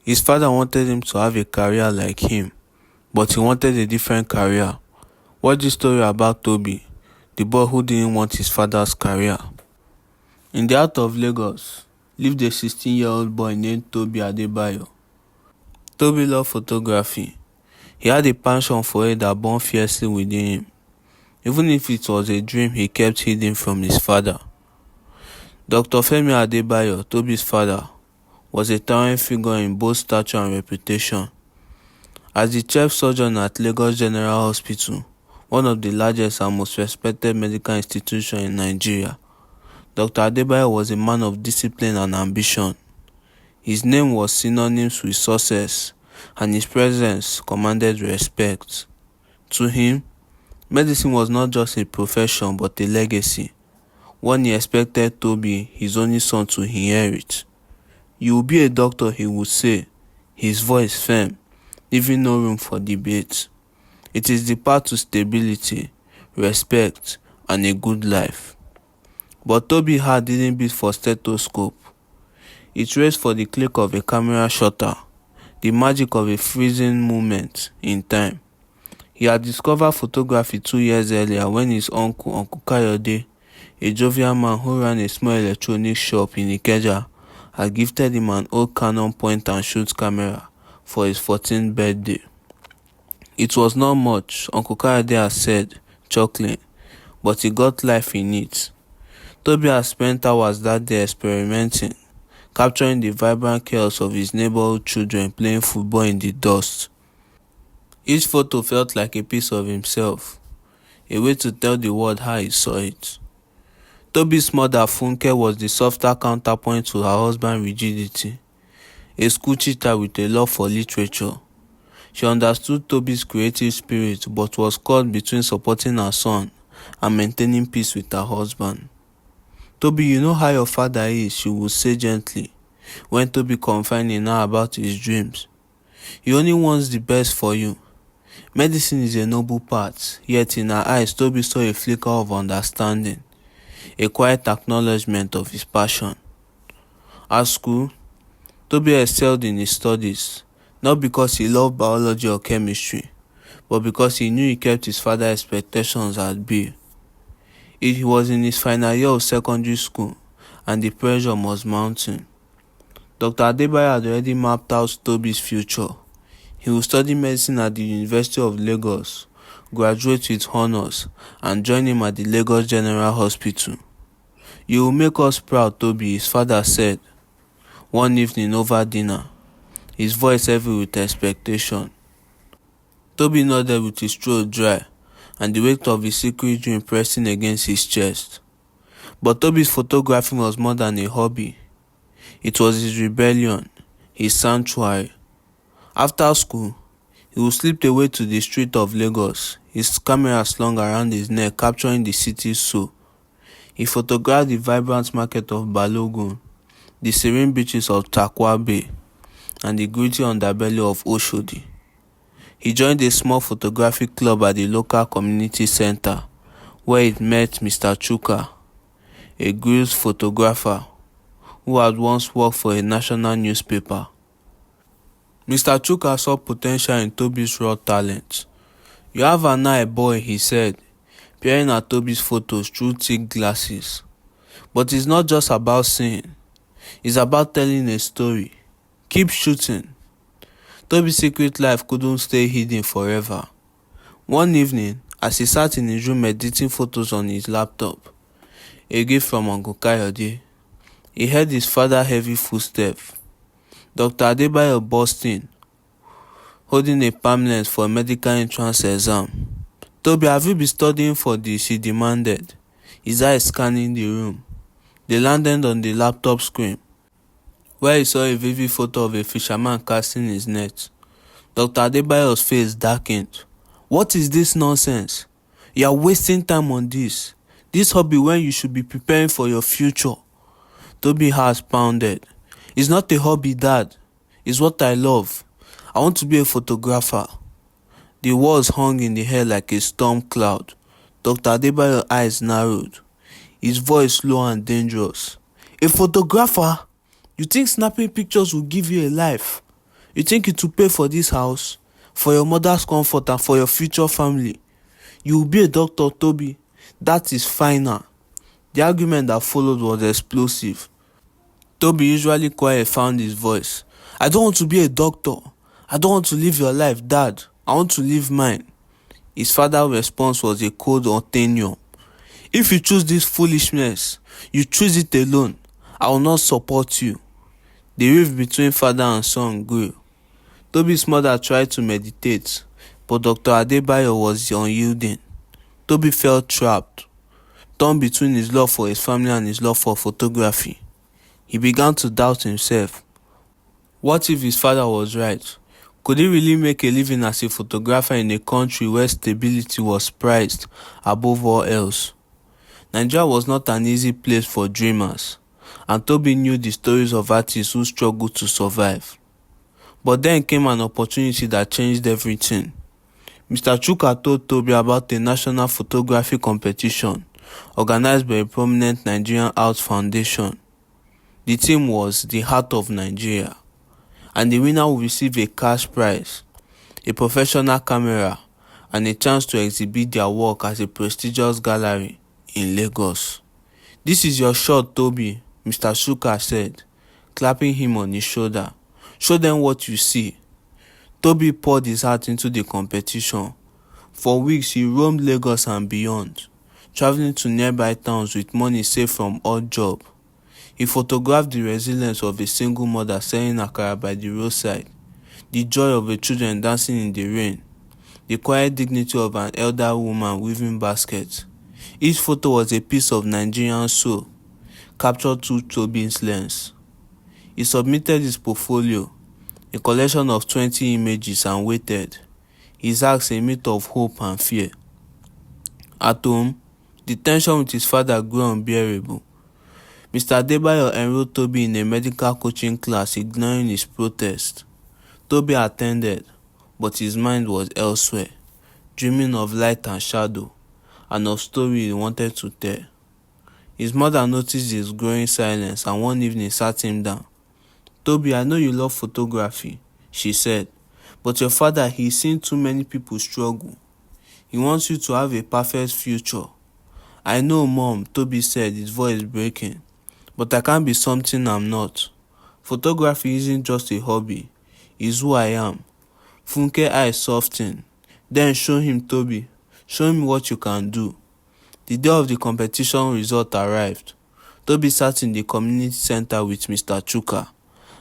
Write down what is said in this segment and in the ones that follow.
His father wanted him to have a career like him, but he wanted a different career. Watch this story about Tobi, the boy who didn't want his father's career. In the heart of Lagos lived a 16-year-old boy named Tobi Adebayo. Tobi loved photography. He had a passion for it that burned fiercely within him. Even if it was a dream he kept hidden from his father. Dr. Femi Adebayo, Tobi's father, was a towering figure in both stature and reputation. As the chief surgeon at Lagos General Hospital, one of the largest and most respected medical institutions in Nigeria, Dr. Adebayo was a man of discipline and ambition. His name was synonymous with success, and his presence commanded respect. To him, medicine was not just a profession but a legacy, one he expected Tobi, his only son, to inherit. "You will be a doctor," he would say, his voice firm, leaving no room for debate. It is the path to stability, respect, and a good life. But Tobi's heart didn't beat for stethoscope. It raced for the click of a camera shutter, the magic of a freezing moment in time. He had discovered photography 2 years earlier when his uncle, Uncle Kayode, a jovial man who ran a small electronics shop in Ikeja, had gifted him an old Canon point-and-shoot camera for his 14th birthday. It was not much, Uncle Kayode had said, chuckling, but he got life in it. Tobi had spent hours that day experimenting, capturing the vibrant chaos of his neighborhood children playing football in the dust. Each photo felt like a piece of himself, a way to tell the world how he saw it. Tobi's mother, Funke, was the softer counterpoint to her husband's rigidity, a school teacher with a love for literature. She understood Tobi's creative spirit but was caught between supporting her son and maintaining peace with her husband. "Tobi, you know how your father is," she would say gently, when Tobi confided in her about his dreams. "He only wants the best for you." Medicine is a noble path, yet in her eyes Tobi saw a flicker of understanding, a quiet acknowledgement of his passion. At school, Tobi excelled in his studies, not because he loved biology or chemistry, but because he knew he kept his father's expectations at bay. He was in his final year of secondary school, and the pressure was mounting. Dr. Adebayo had already mapped out Tobi's future. He would study medicine at the University of Lagos, graduate with honors, and join him at the Lagos General Hospital. "You will make us proud, Tobi," his father said one evening over dinner, his voice heavy with expectation. Tobi nodded with his throat dry and the weight of his secret dream pressing against his chest. But Tobi's photography was more than a hobby. It was his rebellion, his sanctuary. After school, he would slip away to the street of Lagos, his camera slung around his neck capturing the city's soul. He photographed the vibrant market of Balogun, the serene beaches of Takwa Bay, and the gritty underbelly of Oshodi. He joined a small photographic club at the local community center, where he met Mr. Chuka, a grizzled photographer who had once worked for a national newspaper. Mr. Chuka saw potential in Tobi's raw talent. "You have an eye, boy," he said, peering at Tobi's photos through thick glasses. "But it's not just about seeing. It's about telling a story. Keep shooting." Tobi's secret life couldn't stay hidden forever. One evening, as he sat in his room editing photos on his laptop, a gift from Uncle Kayode, he heard his father's heavy footsteps. Dr. Adebayo burst in, holding a pamphlet for a medical entrance exam. "Tobi, have you been studying for this?" he demanded, his eyes scanning the room. They landed on the laptop screen, where he saw a vivid photo of a fisherman casting his net. Dr. Adebayo's face darkened. "What is this nonsense? You are wasting time on this hobby when you should be preparing for your future." Tobi's heart pounded. "It's not a hobby, Dad. It's what I love. I want to be a photographer." The words hung in the air like a storm cloud. Dr. Adebayo's eyes narrowed, his voice low and dangerous. "A photographer? You think snapping pictures will give you a life? You think it will pay for this house, for your mother's comfort and for your future family? You will be a doctor, Tobi. That is final." The argument that followed was explosive. Tobi, usually quiet, found his voice. "I don't want to be a doctor. I don't want to live your life, Dad. I want to live mine." His father's response was a cold tenure. "If you choose this foolishness, you choose it alone. I will not support you." The rift between father and son grew. Tobi's mother tried to meditate, but Dr. Adebayo was unyielding. Tobi felt trapped, torn between his love for his family and his love for photography. He began to doubt himself. What if his father was right? Could he really make a living as a photographer in a country where stability was prized above all else? Nigeria was not an easy place for dreamers, and Tobi knew the stories of artists who struggled to survive. But then came an opportunity that changed everything. Mr. Chuka told Tobi about a national photography competition organized by a prominent Nigerian Arts Foundation. The theme was "The Heart of Nigeria," and the winner will receive a cash prize, a professional camera, and a chance to exhibit their work at a prestigious gallery in Lagos. "This is your shot, Tobi," Mr. Chuka said, clapping him on his shoulder. "Show them what you see." Tobi poured his heart into the competition. For weeks he roamed Lagos and beyond, traveling to nearby towns with money saved from odd job. He photographed the resilience of a single mother selling akara by the roadside, the joy of the children dancing in the rain, the quiet dignity of an elder woman weaving baskets. Each photo was a piece of Nigerian soul, captured through Tobi's lens. He submitted his portfolio, a collection of 20 images, and waited, his acts a mix of hope and fear. At home, the tension with his father grew unbearable. Mr. Adebayo enrolled Tobi in a medical coaching class, ignoring his protest. Tobi attended, but his mind was elsewhere, dreaming of light and shadow, and of stories he wanted to tell. His mother noticed his growing silence and one evening sat him down. "Tobi, I know you love photography," she said, "but your father, he's seen too many people struggle. He wants you to have a perfect future." "I know, Mom," Tobi said, his voice breaking, "but I can't be something I'm not. Photography isn't just a hobby, it's who I am." Funke's eyes softened. "Then show him, Tobi. Show him what you can do." The day of the competition result arrived. Tobi sat in the community center with Mr. Chuka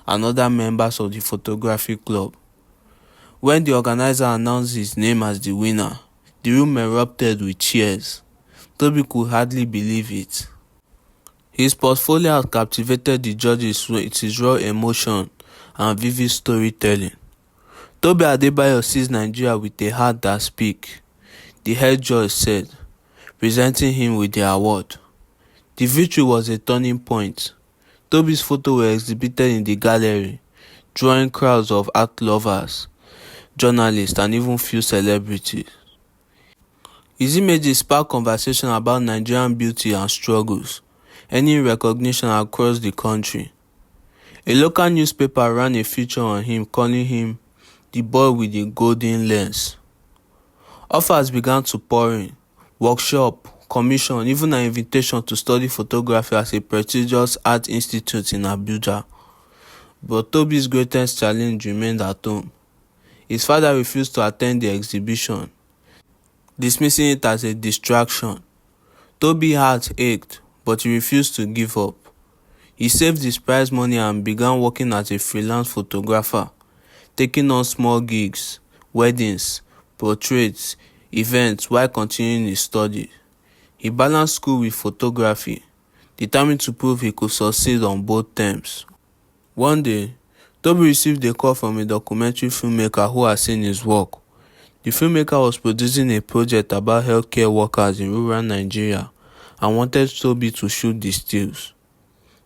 and other members of the photography club. When the organizer announced his name as the winner, the room erupted with cheers. Tobi could hardly believe it. His portfolio had captivated the judges with his raw emotion and vivid storytelling. Tobi Adebayo sees Nigeria with a heart that speaks, the head judge said, presenting him with the award. The victory was a turning point. Tobi's photos were exhibited in the gallery, drawing crowds of art lovers, journalists, and even few celebrities. His images sparked conversation about Nigerian beauty and struggles, earning recognition across the country. A local newspaper ran a feature on him, calling him the boy with the golden lens. Offers began to pour in: workshop, commission, even an invitation to study photography at a prestigious art institute in Abuja. But Tobi's greatest challenge remained at home. His father refused to attend the exhibition, dismissing it as a distraction. Tobi's heart ached, but he refused to give up. He saved his prize money and began working as a freelance photographer, taking on small gigs, weddings, portraits, events while continuing his studies. He balanced school with photography, determined to prove he could succeed on both terms. One day, Tobi received a call from a documentary filmmaker who had seen his work. The filmmaker was producing a project about healthcare workers in rural Nigeria and wanted Tobi to shoot the stills.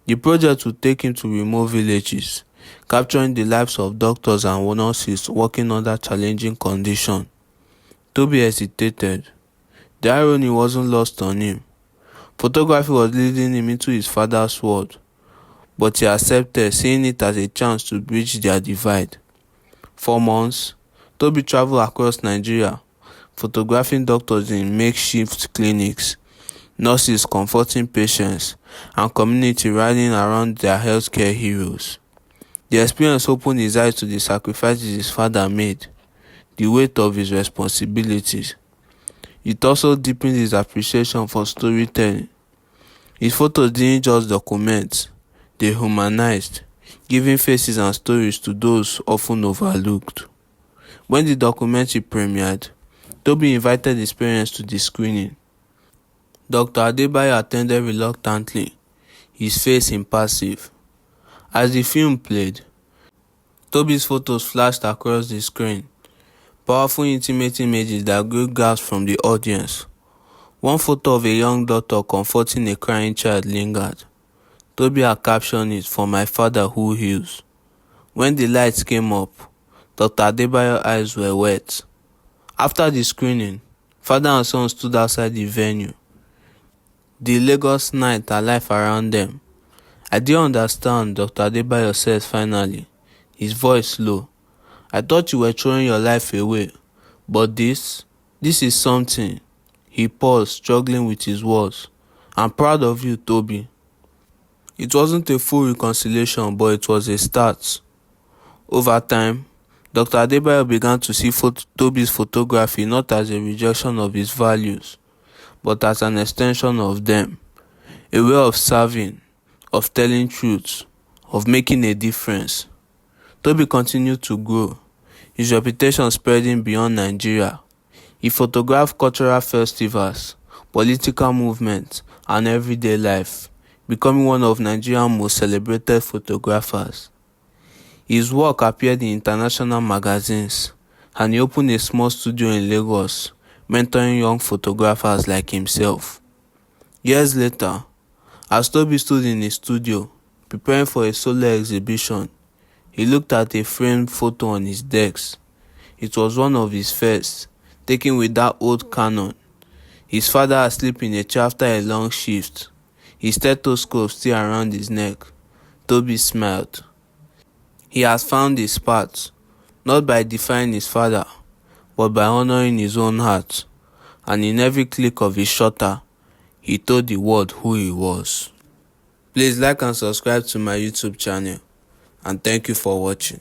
The project would take him to remote villages, capturing the lives of doctors and nurses working under challenging conditions. Tobi hesitated. The irony wasn't lost on him. Photography was leading him into his father's world, but he accepted, seeing it as a chance to bridge their divide. For months, Tobi traveled across Nigeria, photographing doctors in makeshift clinics, nurses comforting patients, and community rallying around their healthcare heroes. The experience opened his eyes to the sacrifices his father made, the weight of his responsibilities. It also deepened his appreciation for storytelling. His photos didn't just document, they humanized, giving faces and stories to those often overlooked. When the documentary premiered, Tobi invited his parents to the screening. Dr. Adebayo attended reluctantly, his face impassive. As the film played, Tobi's photos flashed across the screen, powerful intimate images that grew gasps from the audience. One photo of a young daughter comforting a crying child lingered. Tobi had captioned it, "For my father who heals." When the lights came up, Dr. Adebayo's eyes were wet. After the screening, father and son stood outside the venue, the Lagos night alive around them. "I didn't understand," Dr. Adebayo said finally, his voice low. "I thought you were throwing your life away, but this is something." He paused, struggling with his words. "I'm proud of you, Tobi." It wasn't a full reconciliation, but it was a start. Over time, Dr. Adebayo began to see Tobi's photography not as a rejection of his values, but as an extension of them, a way of serving, of telling truth, of making a difference. Tobi continued to grow, his reputation spreading beyond Nigeria. He photographed cultural festivals, political movements, and everyday life, becoming one of Nigeria's most celebrated photographers. His work appeared in international magazines, and he opened a small studio in Lagos, mentoring young photographers like himself. Years later, as Tobi stood in his studio, preparing for a solo exhibition, he looked at a framed photo on his desk. It was one of his first, taken with that old Canon. His father asleep in a chair after a long shift, his stethoscope still around his neck. Tobi smiled. He has found his path, not by defying his father, but by honoring his own heart. And in every click of his shutter, he told the world who he was. Please like and subscribe to my YouTube channel, and thank you for watching.